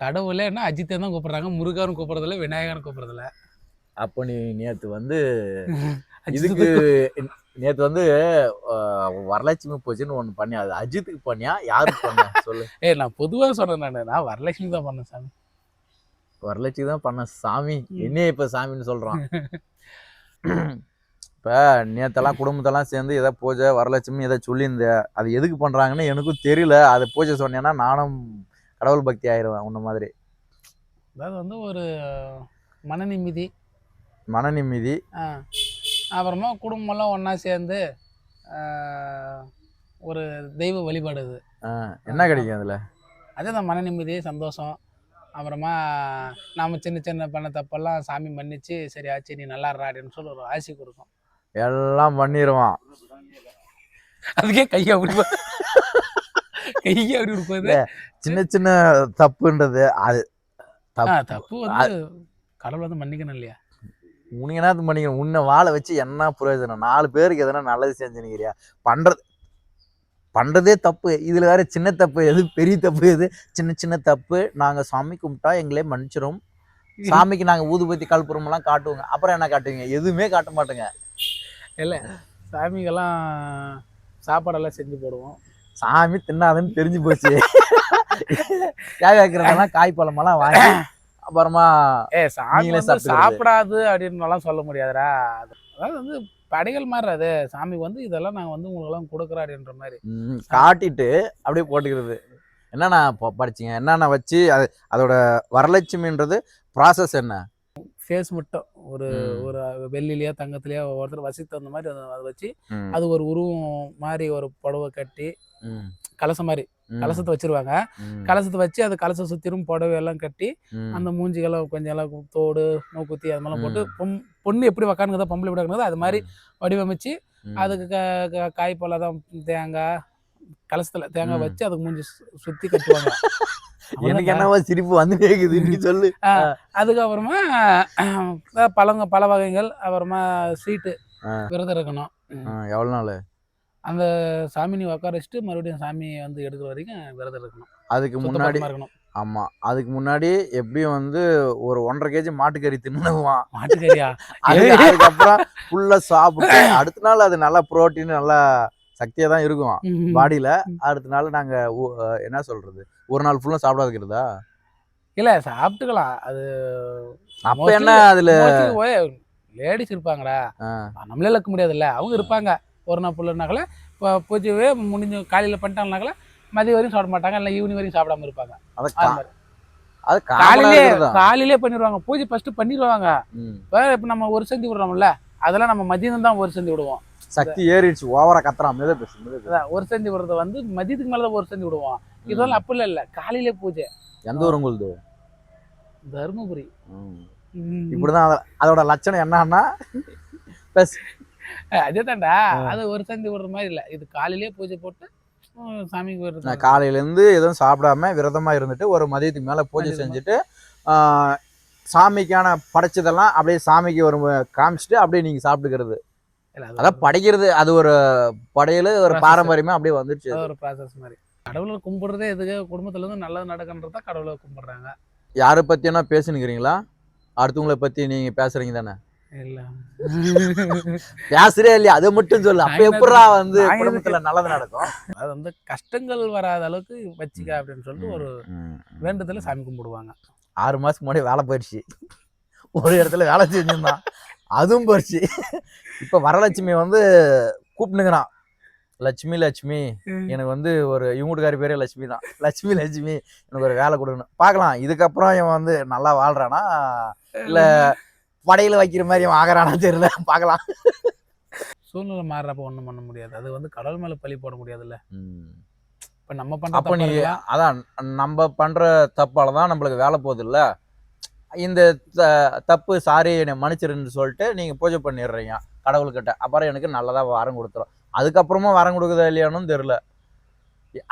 கடவுளேன்னா அஜித்தை தான் கூப்பிடுறாங்க, முருகான்னு கூப்பிடுறதில்ல, விநாயகர்னு கூப்பிடுறதில்ல. அப்போ நீ நேற்று வந்து இதுக்கு நேற்று வந்து வரலட்சுமி பூஜைன்னு ஒன்று பண்ணி, அது அஜித்துக்கு பண்ணியா யாருக்கு பண்ண சொல்லு? நான் பொதுவாக சொன்னேன், நான் வரலட்சுமி தான் பண்ணேன் சாமி. வரலட்சுமி தான் பண்ண சாமி, என்னையே இப்போ சாமின்னு சொல்கிறான். இப்போ நேற்றெல்லாம் குடும்பத்தெல்லாம் சேர்ந்து எதாவது பூஜை வரலட்சுமி எதாவது சொல்லியிருந்தேன், அது எதுக்கு பண்ணுறாங்கன்னு எனக்கும் தெரியல. அதை பூஜை சொன்னேன்னா நானும் கடவுள் பக்தி ஆயிடுவேன் உன்ன மாதிரி. அதாவது வந்து ஒரு மன நிம்மதி, அப்புறமா குடும்பமெல்லாம் ஒன்றா சேர்ந்து ஒரு தெய்வ வழிபாடு. அது என்ன கிடைக்கும் அதில்? அதே தான் மன நிம்மதி, சந்தோஷம். அப்புறமா நாம் சின்ன சின்ன பண்ண தப்பெல்லாம் சாமி மன்னிச்சு, சரி ஆச்சு நீ நல்லா இருறாடின்னு சொல்லி ஒரு ஆசி கொடுக்கும். எல்லாம் பண்ணிடுவான். அதுக்கே கையை அப்படி கொடுப்பது சின்ன சின்ன தப்புன்றது. அது தப்பு வந்து கடவுள் வந்து மன்னிக்கணும் இல்லையா? உனக்கு என்ன பண்ணிக்கணும்? உன்னை வாழை வச்சு என்ன பிரயோஜனம்? 4 பேருக்கு எதனா நல்லது செஞ்சுனுக்கிறியா? பண்ணுறதே தப்பு. இதில் வேற சின்ன தப்பு எது, பெரிய தப்பு எது? சின்ன சின்ன தப்பு. நாங்கள் சாமி கும்பிட்டா எங்களே மன்னிச்சிடும். சாமிக்கு நாங்கள் ஊதுபத்தி கல்புரமெல்லாம் காட்டுவோங்க. அப்புறம் என்ன காட்டுவீங்க? எதுவுமே காட்ட மாட்டோங்க. இல்லை, சாமிக்கெல்லாம் சாப்பாடெல்லாம் செஞ்சு போடுவோம். சாமி தின்னாதுன்னு தெரிஞ்சு போச்சு. தேவை வைக்கிறதெல்லாம் காய் பழமெல்லாம் வாங்கி அப்புறமா சாமி சாப்பிடாது அப்படின்னு சொல்ல முடியாதுடா. அதாவது வந்து படைகள் மாதிரி அது சாமிக்கு வந்து இதெல்லாம் நாங்கள் வந்து உங்களுக்கெல்லாம் கொடுக்குறோம் அப்படின்ற மாதிரி காட்டிட்டு அப்படியே போட்டுக்கிறது. என்னென்ன படிச்சிங்க, என்னென்ன வச்சு அதோட வரலட்சுமின்றது ப்ராசஸ் என்ன? ஃபேஸ் மட்டும் ஒரு ஒரு வெள்ளிலையோ தங்கத்திலையோ ஒவ்வொருத்தர் வசித்து அந்த மாதிரி அதை வச்சு அது ஒரு உருவம் மாதிரி ஒரு புடவை கட்டி கலசம் மாதிரி கலசத்தை வச்சிருவாங்க. கலசத்தை வச்சு அது கலசம் சுத்திரும் புடவை எல்லாம் கட்டி அந்த மூஞ்சிகெல்லாம் கொஞ்சம் எல்லாம் தோடு மூக்குத்தி அது மாதிரிலாம் போட்டு பொண்ணு எப்படி உக்காந்துக்குதோ பொம்பளை எப்படி உக்காந்துக்குதோ அது மாதிரி வடிவமைச்சு அதுக்கு காய் போல தான் தேங்காய் கலசத்துல தேங்காய் வச்சு அதுக்கு மூஞ்சி சுத்தி கட்டுவாங்க. எனக்கு என்னவா சிரிப்பு வந்து கேக்குது நீ சொல்லு. அதுக்கப்புறமா பல வகைகள், அப்புறமா ஸ்வீட்டு, விரதம் இருக்கணும். எவ்வளவு நாள்? அந்த சாமி நீ உட்கார வச்சுட்டு மறுபடியும் சாமி வந்து எடுக்கிற வரைக்கும் விரதம் இருக்கணும். அதுக்கு முன்னாடி இருக்கணும். ஆமா, அதுக்கு முன்னாடி எப்படியும் வந்து ஒரு 1.5 kg மாட்டுக்கறி தின்னுவான். மாட்டுக்கறியா? அதுக்கப்புறம் ஃபுல்லா சாப்பிட்டு அடுத்த நாள் அது நல்லா புரோட்டீன் நல்லா சக்தியா தான் இருக்கும் பாடியில. அடுத்த நாள் நாங்க என்ன சொல்றது, ஒரு நாள் ஃபுல்லா சாப்பிடாதுக்கிறதா? இல்ல, சாப்பிட்டுக்கலாம். அது அப்ப என்ன அதுல லேடிஸ் இருப்பாங்கடா, நம்மளே இழக்க முடியாதுல்ல, அவங்க இருப்பாங்க. ஒரு நாள் ஃபுல்லுனாக்கல இப்போ பூஜையே முடிஞ்சு காலையில் பண்ணிட்டாங்கனாக்கல மதியம் வரையும் சாப்பிட மாட்டாங்க, இல்லை ஈவினிங் வரையும் சாப்பிடாம இருப்பாங்க. அது காலையிலே பண்ணிடுவாங்க. பூஜை ஃபர்ஸ்ட் பண்ணிடுவாங்க. இப்போ நம்ம ஒரு சந்தி விடுறோம்ல, அதெல்லாம் நம்ம மதியம் தான் ஒரு சந்தி விடுவோம். சக்தி ஏறிடுச்சு, ஓவரா கத்துறான். ஒரு சந்தி விடுறது வந்து மதியத்துக்கு மேலதான் ஒரு சந்தி விடுவோம். இதெல்லாம் அப்படி இல்ல, காலையிலே பூஜை. எந்த ஊர் உங்களுது? தர்மபுரி. இப்படிதான் அதோட லட்சணம் என்னன்னா அதேதான்டா, அது ஒரு சந்தி விடுற மாதிரி இல்ல, இது காலையிலே பூஜை போட்டு சாமிக்கு வருது. காலையில இருந்து எதுவும் சாப்பிடாம விரதமா இருந்துட்டு ஒரு மதியத்துக்கு மேல பூஜை செஞ்சுட்டு சாமிக்கான படைச்சதெல்லாம் அப்படியே சாமிக்கு ஒரு காமிச்சிட்டு அப்படியே நீங்க சாப்பிட்டுக்கிறது. அதான் படைக்கிறது, அது ஒரு படையில ஒரு பாரம்பரியமா அப்படியே வந்துருச்சு. ஒரு ப்ராசஸ் மாதிரி. கடவுளை கும்பிடுறதே எதுக்கு? குடும்பத்துல இருந்து நல்லது நடக்குன்றதா கடவுளை கும்பிடுறாங்க. யாரை பத்தி என்ன பேசுனுக்கிறீங்களா? அடுத்தவங்களை பத்தி நீங்க பேசுறீங்க தானே? இல்ல பேசுறே இல்லையா? அதை மட்டும் சொல்லு. அப்ப எப்படா வந்து குடும்பத்துல நல்லது நடக்கும்? அது வந்து கஷ்டங்கள் வராத அளவுக்கு வச்சுக்க அப்படின்னு சொல்லிட்டு ஒரு வேண்டுதல சாமி கும்பிடுவாங்க. 6 மாசத்துக்கு முன்னாடி வேலை போயிடுச்சு, ஒரு இடத்துல வேலை செஞ்சிருந்தான், அதுவும் போயிடுச்சு. இப்ப வரலட்சுமி வந்து கூப்பிட்டுங்கிறான், லட்சுமி லட்சுமி எனக்கு வந்து ஒரு இவங்கூட்டுக்காரி பேரே லட்சுமி தான், லட்சுமி லட்சுமி எனக்கு ஒரு வேலை கொடுக்கணும். பார்க்கலாம் இதுக்கப்புறம் இவன் வந்து நல்லா வாழ்றானா இல்ல படையில வைக்கிற மாதிரி இவன் ஆகிறானா தெரியல, பார்க்கலாம். சூழ்நிலை மாறுறப்ப ஒன்றும் பண்ண முடியாது. அது வந்து கடவுள் மேல பழி போட முடியாதுல்ல. இப்ப நம்ம அப்ப நீ அதான் நம்ம பண்ற தப்பாலதான் நம்மளுக்கு வேலை போகுது இல்ல, இந்த தப்பு சாரி என்னை மன்னிச்சிருன்னு சொல்லிட்டு நீங்க பூஜை பண்ணிடுறீங்க கடவுள்கிட்ட. அப்புறம் எனக்கு நல்லதா வரம் கொடுத்துரும். அதுக்கப்புறமா வரம் கொடுக்குதா இல்லையானும் தெரியல.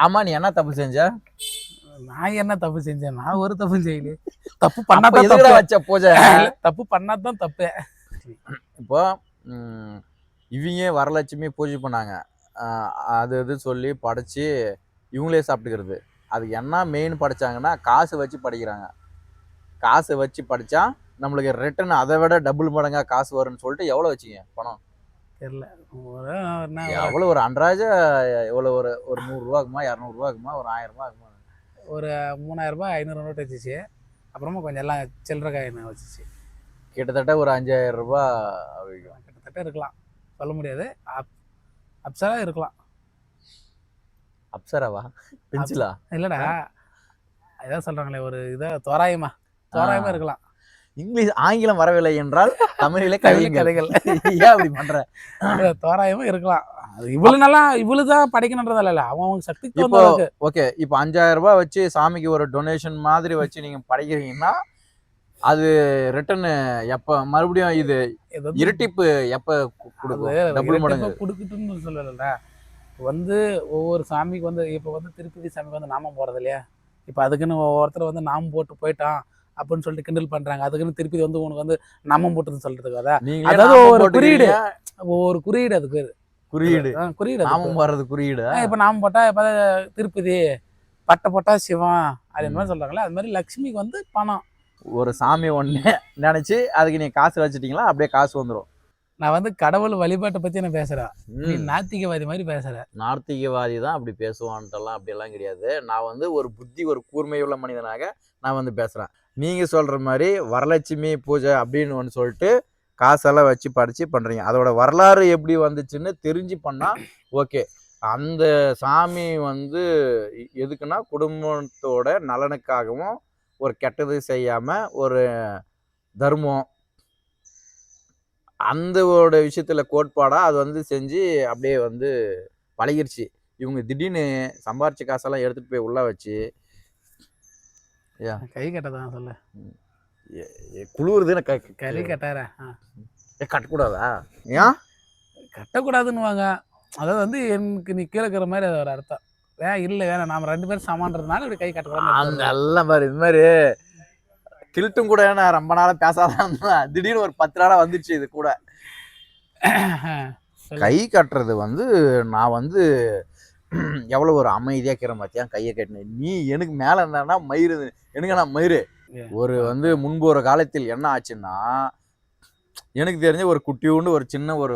ஆமா, நீ என்ன தப்பு செஞ்ச? நான் என்ன தப்பு செஞ்சேன்? நான் ஒரு தப்பு செய்யல. தப்பு பண்ணாதான் வச்ச பூஜை, தப்பு பண்ணாதான் தப்பு. இப்போ இவங்க வரலட்சுமி பூஜை பண்ணாங்க, அது இது சொல்லி படைச்சு இவங்களே சாப்பிட்டுக்கிறது. அதுக்கு என்ன மெயின் படிச்சாங்கன்னா காசு வச்சு படிக்கிறாங்க. காசு வச்சு படிச்சா நம்மளுக்கு ரிட்டர்ன் அதை விட டபுள் மடங்கா காசு வரும்னு சொல்லிட்டு எவ்வளவு வச்சீங்க பணம்? தெரியல. எவ்வளவு ஒரு அன்றாஜ எவ்வளவு ஒரு 100 ரூபாக்குமா 200 ரூபாக்குமா ஒரு 1000 ரூபாய் ஆகுமா? ஒரு 3000 ரூபாய் 500 நோட்டு வச்சுச்சு. அப்புறமா கொஞ்சம் எல்லாம் சில்லற காயின் வச்சுச்சு. கிட்டத்தட்ட ஒரு 5000 ரூபாய் கிட்டத்தட்ட இருக்கலாம், சொல்ல முடியாது. அப்சரா இருக்கலாம். அப்சராவா? பென்சிலா? இல்லடா, இதான் சொல்றாங்களே ஒரு இதை தோராயமா இருக்கலாம். இங்கிலீஷ் ஆங்கிலம் வரவில்லை என்றால் தமிழிலே கதைகள். ஏன் அப்படி பண்ற? தோராயமா இருக்கலாம். இவ்வளவுதான் படிக்கணும்ன்றது இல்ல, அவங்க சக்திக்கு இப்போ ஓகே. இப்போ 5000 ரூபாய் வச்சு சாமிக்கு ஒரு டொனேஷன் மாதிரி வச்சு நீங்க படிக்கிறீங்கன்னா அது ரிட்டர்ன் எப்ப மறுபடியும் இது இரட்டிப்பு எப்ப கொடுக்கும்? டபுள் மடங்கு கொடுக்கட்டும்னு சொல்லல. வந்து ஒவ்வொரு சாமிக்கு வந்து இப்போ வந்து திருப்பதி சாமிக்கு வந்து நாமம் போறது இல்லையா? இப்போ அதுக்குன்னு ஒவ்வொருத்தர் வந்து நாமம் போட்டு போயிட்டான் அப்படின்னு சொல்லிட்டு கிண்டல் பண்றாங்க. அதுக்குன்னு திருப்பதி வந்து உனக்கு வந்து நாமம் போட்டுன்னு சொல்றதுக்கு அதாவது ஒவ்வொரு குறியீடு அதுக்கு குறியீடு நாமம் வர்றது குறியீடு. இப்ப நாமம் போட்டா இப்ப திருப்பதி, பட்டை போட்டா சிவம் அது மாதிரி சொல்றாங்களே, அது மாதிரி லட்சுமிக்கு வந்து பணம். ஒரு சாமி ஒண்ணு நினைச்சு அதுக்கு நீ காசு வச்சுட்டீங்களா அப்படியே காசு வந்துடும். நான் வந்து கடவுள் வழிபாட்டை பத்தி நான் பேசுறேன், நீ நாத்திகவாதி மாதிரி பேசுறேன். நாத்திகவாதி தான் அப்படி பேசுவான்ட்டெல்லாம் அப்படியெல்லாம் கிடையாது. நான் வந்து ஒரு புத்தி ஒரு கூர்மையுள்ள மனிதனாக நான் வந்து பேசுறேன். நீங்க சொல்ற மாதிரி வரலட்சுமி பூஜை அப்படின்னு ஒன்று சொல்லிட்டு காசெல்லாம் வச்சு படிச்சு பண்றீங்க. அதோட வரலாறு எப்படி வந்துச்சுன்னு தெரிஞ்சு பண்ணா ஓகே. அந்த சாமி வந்து எதுக்குன்னா குடும்பத்தோட நலனுக்காகவும் ஒரு கெட்டது செய்யாம ஒரு தர்மம் அந்தோட விஷயத்துல கோட்பாடா அது வந்து செஞ்சு அப்படியே வந்து பழகிருச்சு. இவங்க திடீர்னு சம்பாரிச்ச காசெல்லாம் எடுத்துட்டு போய் உள்ள வச்சு கை கட்டதான் சொல்ல குளிருதுன்னு கறி கட்டார கட்டக்கூடாதா? ஏன் கட்டக்கூடாதுன்னு வாங்க? அதாவது வந்து எனக்கு நீ கீழக்கிற மாதிரி அது ஒரு அர்த்தம். இல்லை வேணாம், நாம 2 பேரும் சமான்றதுனால இப்படி கை கட்டக்கூடாது. அந்த நல்ல மாதிரி இது மாதிரி கில்ட்டும் கூட நான் ரொம்ப நாளா பேசாதான் திடீர்னு ஒரு 10 நாளா வந்துச்சு. இது கூட கை கட்டுறது வந்து நான் வந்து எவ்வளவு ஒரு அமைதியா இருக்கிற மாதிரியா கையை கட்டினேன். நீ எனக்கு மேல இருந்தானா மயிறு, எனக்கு நான் மயிறு. ஒரு வந்து முன்பு ஒரு காலத்தில் என்ன ஆச்சுன்னா, எனக்கு தெரிஞ்ச ஒரு குட்டியூண்டு ஒரு சின்ன ஒரு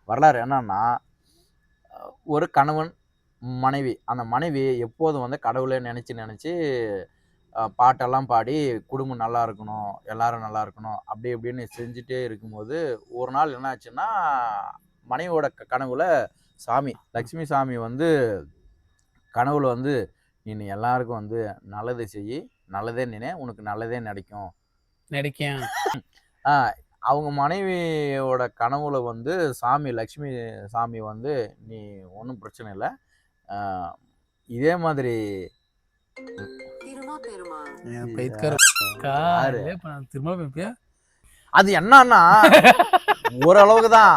வரலாறு என்னன்னா, ஒரு கணவன் மனைவி, அந்த மனைவி எப்போதும் வந்து கடவுளை நினைச்சு பாட்டெல்லாம் பாடி குடும்பம் நல்லா இருக்கணும், எல்லாரும் நல்லா இருக்கணும் அப்படி இப்படின்னு செஞ்சுட்டே இருக்கும்போது ஒரு நாள் என்ன ஆச்சுன்னா, மனைவியோட கனவுல சாமி லட்சுமி சாமி வந்து கனவுல வந்து நீ எல்லாருக்கும் வந்து நல்லது செய்யி, நல்லதே நினை, உனக்கு நல்லதே நடிக்கும். அவங்க மனைவியோட கனவுல வந்து சாமி லட்சுமி சாமி வந்து நீ ஒன்றும் பிரச்சனை இல்லை, இதே மாதிரி அது என்னன்னா ஓரளவுக்கு தான்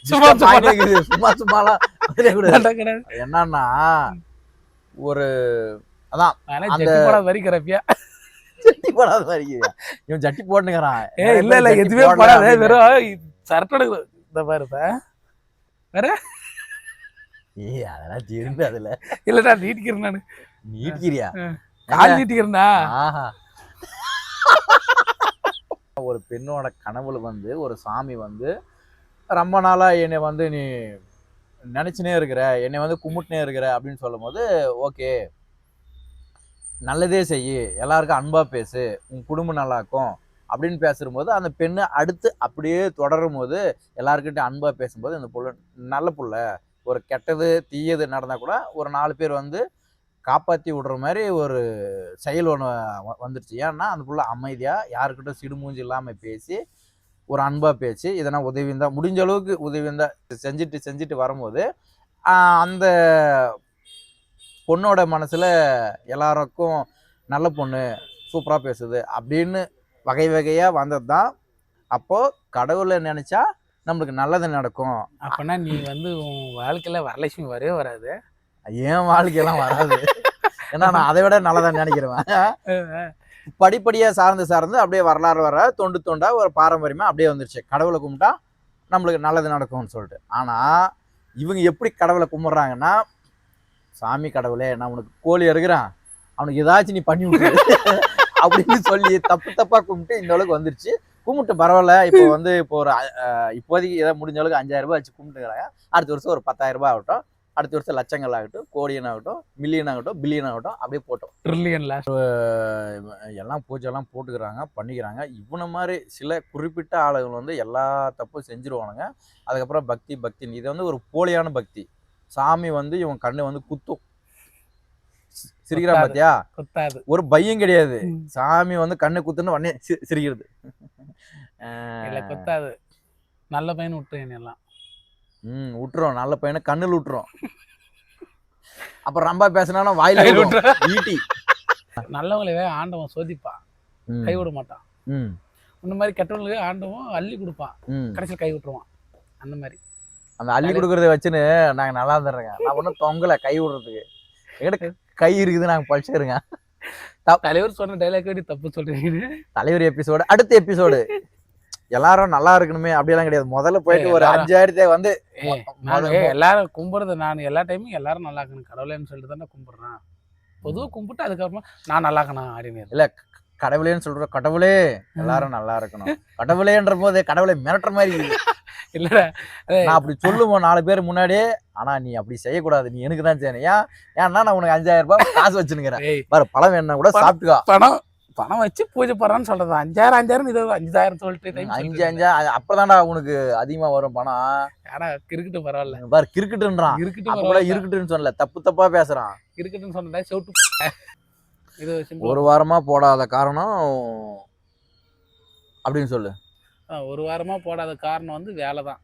சும்மா சும்மாலாம் என்னன்னா ஒரு அதான் வரிக்கிறப்பியா ஜட்டி போடாத வரிக்கிறியா? இவன் ஜட்டி போட்டுக்கிறான். இல்ல எதுவுமே போடாத, வெறும் சரட்டோட இந்த பாருப்ப வேற. அதெல்லாம் திரும்பி அதுல இல்லடா நீட்டிக்கிறேன், நானு நீட்டிக்கிறியா? கால் நீட்டிக்கிறேன்டா. ஒரு பெண்ணோட கனவுல வந்து ஒரு சாமி வந்து ரொம்ப நாளா என்னை வந்து நீ நினைச்சுனே இருக்கிற, என்னை வந்து கும்பிட்டுனே இருக்கிற அப்படின்னு சொல்லும் போது ஓகே நல்லதே செய்யு, எல்லாருக்கும் அன்பா பேசு, உன் குடும்பம் நல்லா இருக்கும் அப்படின்னு பேசும்போது அந்த பெண்ணு அடுத்து அப்படியே தொடரும் போது எல்லாருக்கிட்ட அன்பா பேசும்போது அந்த புள்ள நல்ல புள்ள, ஒரு கெட்டது தீயது நடந்தா கூட ஒரு 4 பேர் வந்து காப்பாற்றி விடுற மாதிரி ஒரு செயல் ஒன்று வந்துருச்சு. ஏன்னா அந்த புள்ள அமைதியா யாருக்கிட்ட சிடுமூஞ்சி இல்லாமல் பேசி ஒரு அன்பா பேச்சு இதனா உதவிந்தா முடிஞ்ச அளவுக்கு உதவிந்தா செஞ்சுட்டு வரும்போது அந்த பொண்ணோட மனசுல எல்லாருக்கும் நல்ல பொண்ணு சூப்பரா பேசுது அப்படின்னு வகை வகையா வந்தது தான். அப்போ கடவுளை நினைச்சா நம்மளுக்கு நல்லது நடக்கும். அப்பனா நீ வந்து உன் வாழ்க்கையில வரலட்சுமி வரவே வராது. என் வாழ்க்கையெல்லாம் வராது, ஏன்னா நான் அதை விட நல்லதான் நினைக்கிறேன். படிப்படியா சார்ந்து அப்படியே வரலாறு வர தொண்டு தொண்டா ஒரு பாரம்பரியமா அப்படியே வந்துருச்சு. கடவுளை கும்பிட்டா நம்மளுக்கு நல்லது நடக்கும்னு சொல்லிட்டு. ஆனா இவங்க எப்படி கடவுளை கும்பிட்றாங்கன்னா, சாமி கடவுளே நான் உனக்கு கோழி இருக்கிறான், அவனுக்கு ஏதாச்சும் நீ பண்ணி விட்டு அப்படின்னு சொல்லி தப்பா கும்பிட்டு இந்த அளவுக்கு வந்துருச்சு. கும்பிட்டு பரவாயில்ல. இப்போ வந்து இப்போ ஒரு இப்போதைக்கு ஏதாவது முடிஞ்ச அளவுக்கு 5000 ரூபாய் வச்சு கும்பிட்டுக்கிறாங்க. அடுத்த வருஷம் ஒரு 10,000 ரூபாய் ஆகட்டும், அடுத்த வருஷம் லட்சங்கள் ஆகட்டும், கோடியன் ஆகட்டும், மில்லியன் ஆகட்டும், பில்லியன் ஆகட்டும், அப்படியே போட்டோம். ட்ரில்லியன்ல எல்லாம் பூஜைலாம் போட்டுக்கிறாங்க, பண்ணிக்கிறாங்க. இவனை மாதிரி சில குறிப்பிட்ட ஆளுகள் வந்து எல்லா தப்பும் செஞ்சுருவானுங்க. அதுக்கப்புறம் பக்தி இது வந்து ஒரு போலியான பக்தி. சாமி வந்து இவன் கண்ணு வந்து குத்தும். சிரிக்கிறான் பாத்தியா, குத்தாது. ஒரு பையன் கிடையாது. சாமி வந்து கண்ணு குத்துன்னு உடனே சிரிக்கிறது. இல்ல குத்தாது. நல்ல பையன் விட்டுருங்க எல்லாம். விட்டுரும். நல்ல பையனை கண்ணுல விட்டுரும். அப்புறம் ரொம்ப பேசினா வாயில ஈட்டி. நல்லவங்களே ஆண்டவன் சோதிப்பான், கைவிட மாட்டான். இந்த மாதிரி கெட்டவங்களுக்கு ஆண்டவன் அள்ளி கொடுப்பான், கடைசியில் கை விட்டுருவான். அந்த மாதிரி அந்த அள்ளி கொடுக்கறத வச்சுன்னு நாங்க நல்லா இருந்துடுறோங்க. நான் ஒன்றும் தொங்கலை கை விடுறதுக்கு. எங்கிட்ட கை இருக்குது, நாங்க படிச்சுக்கிறோங்க. தலைவர் சொன்ன டைலாக் தப்பு சொல்றீங்க. தலைவர் எபிசோடு, அடுத்த எபிசோடு எல்லாரும் நல்லா இருக்கணுமே அப்படியெல்லாம் கிடையாது. முதல்ல போயிட்டு ஒரு 5000 வந்து எல்லாரும் கும்பிடுறது. நான் எல்லா டைமும் எல்லாரும் நல்லா இருக்கணும் கடவுளேன்னு சொல்லிட்டு தானே கும்பிடுறேன். பொதுவாக கும்பிட்டு அதுக்கப்புறமா நான் நல்லா இருக்கணும் அப்படின்னு இல்ல. கடவுளேன்னு சொல்ற, கடவுளே எல்லாரும் நல்லா இருக்கணும். கடவுளேன்ற போது கடவுளை மிரட்டுற மாதிரி இல்ல. நான் அப்படி சொல்லுவோம் 4 பேர் முன்னாடியே. ஆனா நீ அப்படி செய்யக்கூடாது, நீ எனக்கு தான் செய்யணும். ஏன்னா நான் உனக்கு 5000 ரூபாய் காசு வச்சுனுக்கிறேன், பாரு பழம் வேணா கூட சாப்பிட்டுக்கா. பணம் வச்சு பூஜை போடுறான்னு சொல்றது. 5000 இது 5000 சொல்லிட்டு 5 அப்பதான்டா உனக்கு அதிகமா வரும் பணம். ஆனா கிரிக்கெட்டு பரவாயில்ல, பாரு கிரிக்கெட்டுன்றான். இருக்குன்னு சொல்லல, தப்பா பேசுறான். கிரிக்கெட்டுன்னு சொன்னா செவுட்டு. இது ஒரு வாரமா போடாத காரணம் அப்படின்னு சொல்லு. ஒரு வாரமா போடாத காரணம் வந்து வேலை தான்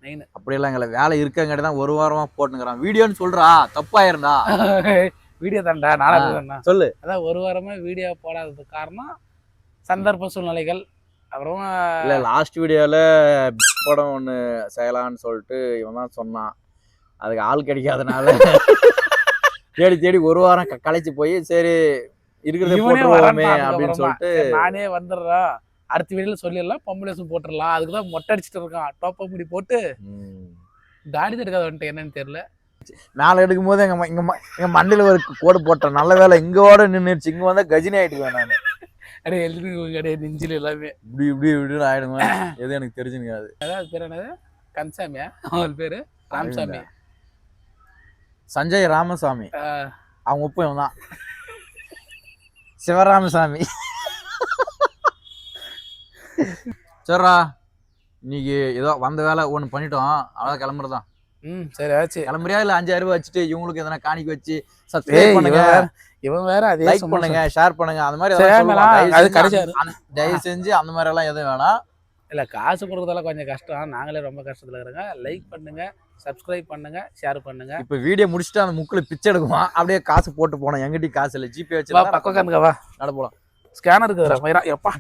மெயின். அப்படியெல்லாம் எங்களை வேலை இருக்கங்காட்டி தான் ஒரு வாரமா போட்டுங்கிறான். வீடியோன்னு சொல்றா, தப்பாயிருந்தா. வீடியோ தான்டா, நானா சொல்லு. அதான் ஒரு வாரமா வீடியோ போடாதது காரணம் சந்தர்ப்ப சூழ்நிலைகள். அப்புறம் இல்ல லாஸ்ட் வீடியோல படம் ஒண்ணு செய்யலான்னு சொல்லிட்டு இவன் தான் சொன்னான். அதுக்கு ஆள் கிடைக்காதனால தேடி ஒரு வாரம் களைச்சு போய் சரி இருக்கிறத போட்டுருவோமே அப்படின்னு சொல்லிட்டு நானே வந்துடுறேன். அடுத்த வீடியோல சொல்லிடலாம், பம்புலேஷன் போட்டுடலாம். அதுக்குதான் மொட்டை அடிச்சுட்டு இருக்கான். டாப் முடி போட்டு தாடி எடுக்காத வந்துட்டு என்னன்னு தெரியல. மேலே எடுக்கும் போது எங்க மண்ணில ஒரு கோடு போட்டேன். நல்ல வேலை இங்கோட நின்றுச்சு. இங்க வந்தா கஜினி ஆயிட்டுவேன் நானு. அடே எழுதி கிடையாது நெஞ்சில் எல்லாமே இப்படி ஆயிடுவேன். எது எனக்கு தெரிஞ்சுங்க. அது அதாவது பேர் என்னது, கன்சாமியா? அவன் பேரு ராமசாமி, சஞ்சய் ராமசாமி. அவங்க உப்பையும் தான் சிவராமசாமி. சரிடா, இன்னைக்கு ஏதோ வந்த வேலை ஒண்ணு பண்ணிட்டோம், அவ்வளவு கிளம்புறதான். சரி ஆச்சு. கிளம்புறியா இல்ல 5000 ரூபாய் வச்சுட்டு இவங்களுக்கு எதனா காணிக்க வச்சு சப்ஸ்கிரைப் பண்ணுங்க, இவன் வேற அதே லைக் பண்ணுங்க, ஷேர் பண்ணுங்க, அந்த மாதிரி தயவு செஞ்சு அந்த மாதிரி எல்லாம் எதுவும் வேணாம். இல்ல காசு கொடுக்கறதெல்லாம் கொஞ்சம் கஷ்டம், நாங்களே ரொம்ப கஷ்டத்துல இருக்கிறோங்க. லைக் பண்ணுங்க, சப்ஸ்கிரைப் பண்ணுங்க, ஷேர் பண்ணுங்க. இப்ப வீடியோ முடிச்சுட்டு அந்த முக்குல பிச்சை எடுக்குவான், அப்படியே காசு போட்டு போனோம். எங்கிட்ட காசு இல்ல, ஜிபே வச்சு பக்கம் வா, நட போலாம். ஸ்கேனர் இருக்குதுடா எப்பா.